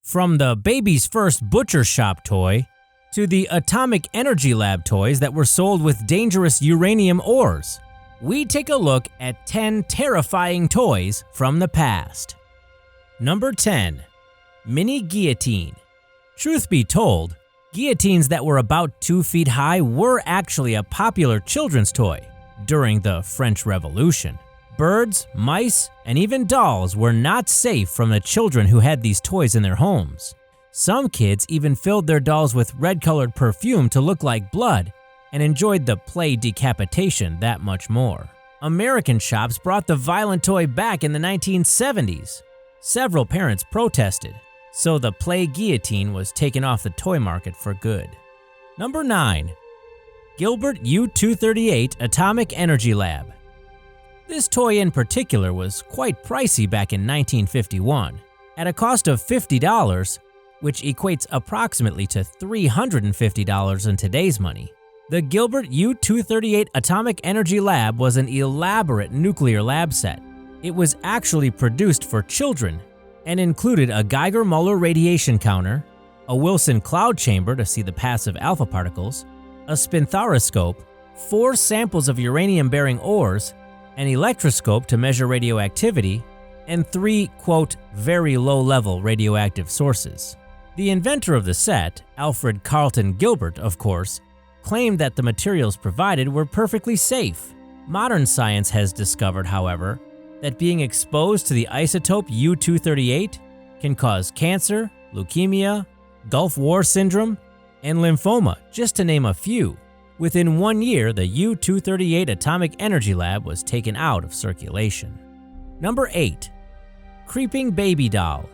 From the baby's first butcher shop toy to the atomic energy lab toys that were sold with dangerous uranium ores, we take a look at 10 terrifying toys from the past. Number 10. Mini Guillotine. Truth be told, guillotines that were about 2 feet high were actually a popular children's toy during the French Revolution. Birds, mice, and even dolls were not safe from the children who had these toys in their homes. Some kids even filled their dolls with red-colored perfume to look like blood and enjoyed the play decapitation that much more. American shops brought the violent toy back in the 1970s. Several parents protested, so the play guillotine was taken off the toy market for good. Number 9. Gilbert U-238 Atomic Energy Lab. This toy in particular was quite pricey back in 1951. At a cost of $50, which equates approximately to $350 in today's money, the Gilbert U-238 Atomic Energy Lab was an elaborate nuclear lab set. It was actually produced for children and included a Geiger-Muller radiation counter, a Wilson cloud chamber to see the passive alpha particles, a spinthariscope, 4 samples of uranium-bearing ores, an electroscope to measure radioactivity, and 3, quote, very low-level radioactive sources. The inventor of the set, Alfred Carlton Gilbert, of course, claimed that the materials provided were perfectly safe. Modern science has discovered, however, that being exposed to the isotope U-238 can cause cancer, leukemia, Gulf War syndrome, and lymphoma, just to name a few. Within 1 year, the U-238 Atomic Energy Lab was taken out of circulation. Number 8. Creeping Baby Doll.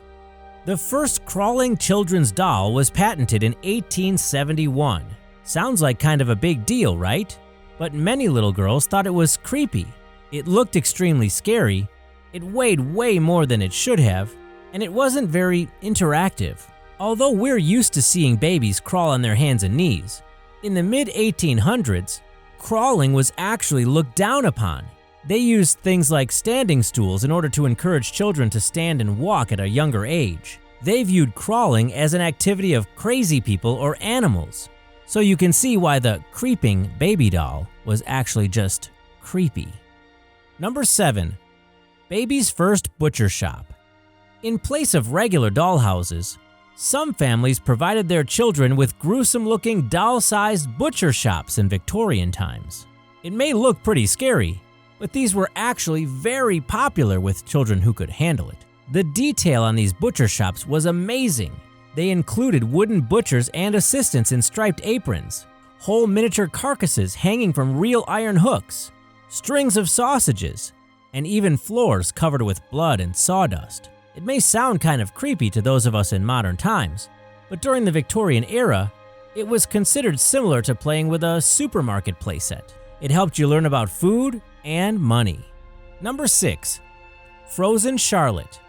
The first crawling children's doll was patented in 1871. Sounds like kind of a big deal, right? But many little girls thought it was creepy. It looked extremely scary, it weighed way more than it should have, and it wasn't very interactive. Although we're used to seeing babies crawl on their hands and knees, in the mid-1800s, crawling was actually looked down upon. They used things like standing stools in order to encourage children to stand and walk at a younger age. They viewed crawling as an activity of crazy people or animals. So you can see why the creeping baby doll was actually just creepy. Number 7. Baby's first butcher shop. In place of regular dollhouses, some families provided their children with gruesome-looking doll-sized butcher shops in Victorian times. It may look pretty scary, but these were actually very popular with children who could handle it. The detail on these butcher shops was amazing. They included wooden butchers and assistants in striped aprons, whole miniature carcasses hanging from real iron hooks, strings of sausages, and even floors covered with blood and sawdust. It may sound kind of creepy to those of us in modern times, but during the Victorian era, it was considered similar to playing with a supermarket playset. It helped you learn about food and money. Number 6. Frozen Charlotte.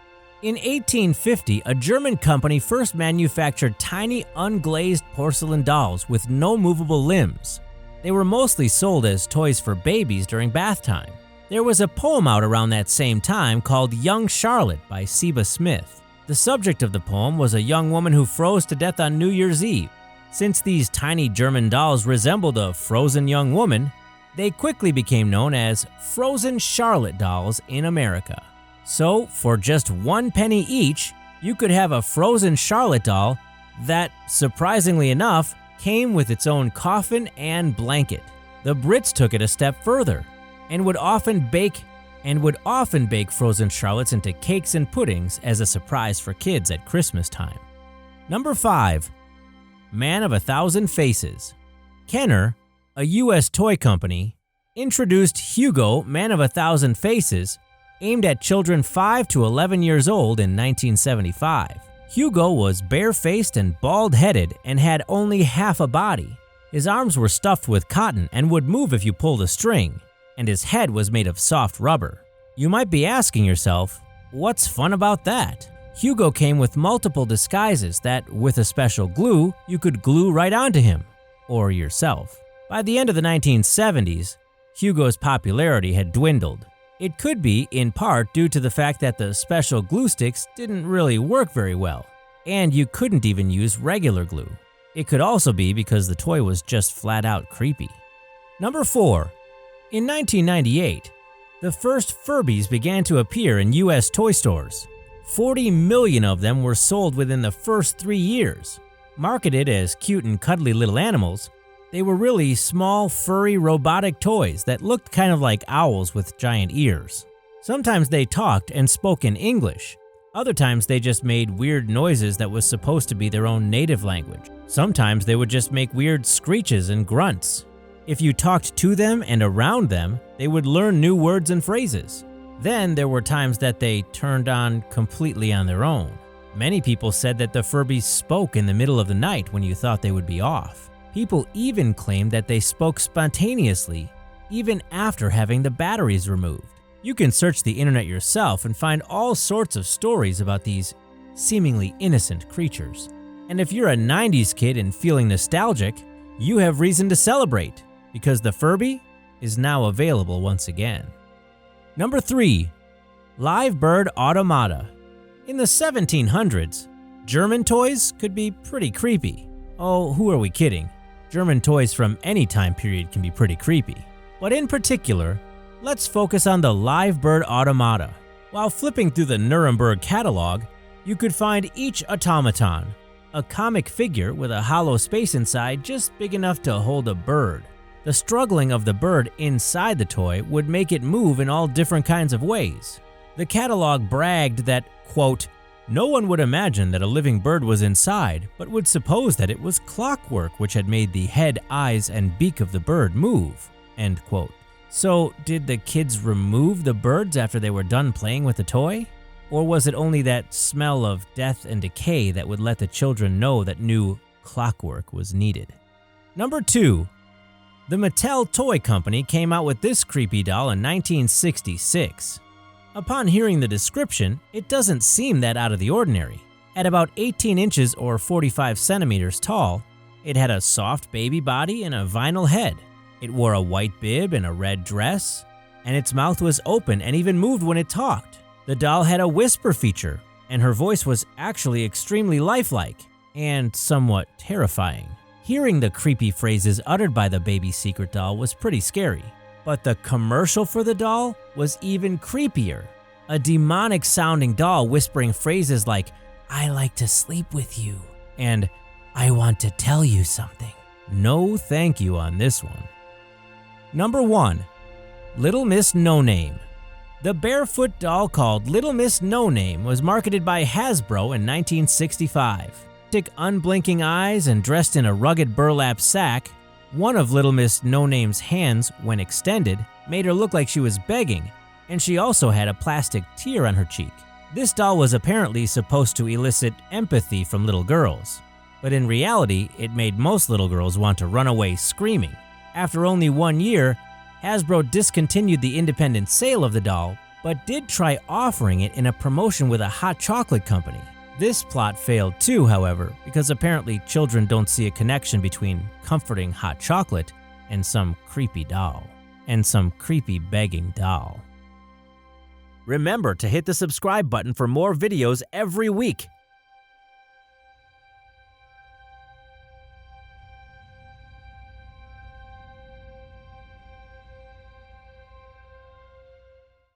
In 1850, a German company first manufactured tiny unglazed porcelain dolls with no movable limbs. They were mostly sold as toys for babies during bath time. There was a poem out around that same time called Young Charlotte by Seba Smith. The subject of the poem was a young woman who froze to death on New Year's Eve. Since these tiny German dolls resembled a frozen young woman, they quickly became known as Frozen Charlotte dolls in America. So, for just 1 penny each, you could have a Frozen Charlotte doll that, surprisingly enough, came with its own coffin and blanket. The Brits took it a step further and would often bake frozen Charlottes into cakes and puddings as a surprise for kids at Christmas time. Number 5. Man of a Thousand Faces. Kenner, a U.S. toy company, introduced HUGO Man of a Thousand Faces, aimed at children 5 to 11 years old in 1975. HUGO was bare-faced and bald-headed and had only half a body. His arms were stuffed with cotton and would move if you pulled a string, and his head was made of soft rubber. You might be asking yourself, what's fun about that? HUGO came with multiple disguises that, with a special glue, you could glue right onto him, or yourself. By the end of the 1970s, HUGO's popularity had dwindled. It could be, in part, due to the fact that the special glue sticks didn't really work very well. and you couldn't even use regular glue. It could also be because the toy was just flat out creepy. Number 4. In 1998, the first Furbies began to appear in US toy stores. 40 million of them were sold within the first 3 years. Marketed as cute and cuddly little animals, they were really small, furry, robotic toys that looked kind of like owls with giant ears. Sometimes they talked and spoke in English. Other times they just made weird noises that was supposed to be their own native language. Sometimes they would just make weird screeches and grunts. If you talked to them and around them, they would learn new words and phrases. Then there were times that they turned on completely on their own. Many people said that the Furbies spoke in the middle of the night when you thought they would be off. People even claimed that they spoke spontaneously, even after having the batteries removed. You can search the internet yourself and find all sorts of stories about these seemingly innocent creatures. And if you're a 90s kid and feeling nostalgic, you have reason to celebrate, because the Furby is now available once again. Number 3. Live bird automata. In the 1700s, German toys could be pretty creepy. Oh, who are we kidding? German toys from any time period can be pretty creepy. But in particular, let's focus on the live bird automata. While flipping through the Nuremberg catalog, you could find each automaton, a comic figure with a hollow space inside just big enough to hold a bird. The struggling of the bird inside the toy would make it move in all different kinds of ways. The catalog bragged that, quote, "No one would imagine that a living bird was inside, but would suppose that it was clockwork which had made the head, eyes, and beak of the bird move," end quote. So, did the kids remove the birds after they were done playing with the toy? Or was it only that smell of death and decay that would let the children know that new clockwork was needed? Number 2. The Mattel Toy Company came out with this creepy doll in 1966. Upon hearing the description, it doesn't seem that out of the ordinary. At about 18 inches or 45 centimeters tall, it had a soft baby body and a vinyl head. It wore a white bib and a red dress, and its mouth was open and even moved when it talked. The doll had a whisper feature, and her voice was actually extremely lifelike and somewhat terrifying. Hearing the creepy phrases uttered by the baby secret doll was pretty scary, but the commercial for the doll was even creepier. A demonic-sounding doll whispering phrases like, "I like to sleep with you," and "I want to tell you something." No thank you on this one. Number 1. Little Miss No Name. The barefoot doll called Little Miss No Name was marketed by Hasbro in 1965. Unblinking eyes and dressed in a rugged burlap sack, one of Little Miss No Name's hands, when extended, made her look like she was begging, and she also had a plastic tear on her cheek. This doll was apparently supposed to elicit empathy from little girls, but in reality, it made most little girls want to run away screaming. After only 1 year, Hasbro discontinued the independent sale of the doll, but did try offering it in a promotion with a hot chocolate company. This plot failed too, however, because apparently children don't see a connection between comforting hot chocolate and some creepy doll. And some creepy begging doll. Remember to hit the subscribe button for more videos every week.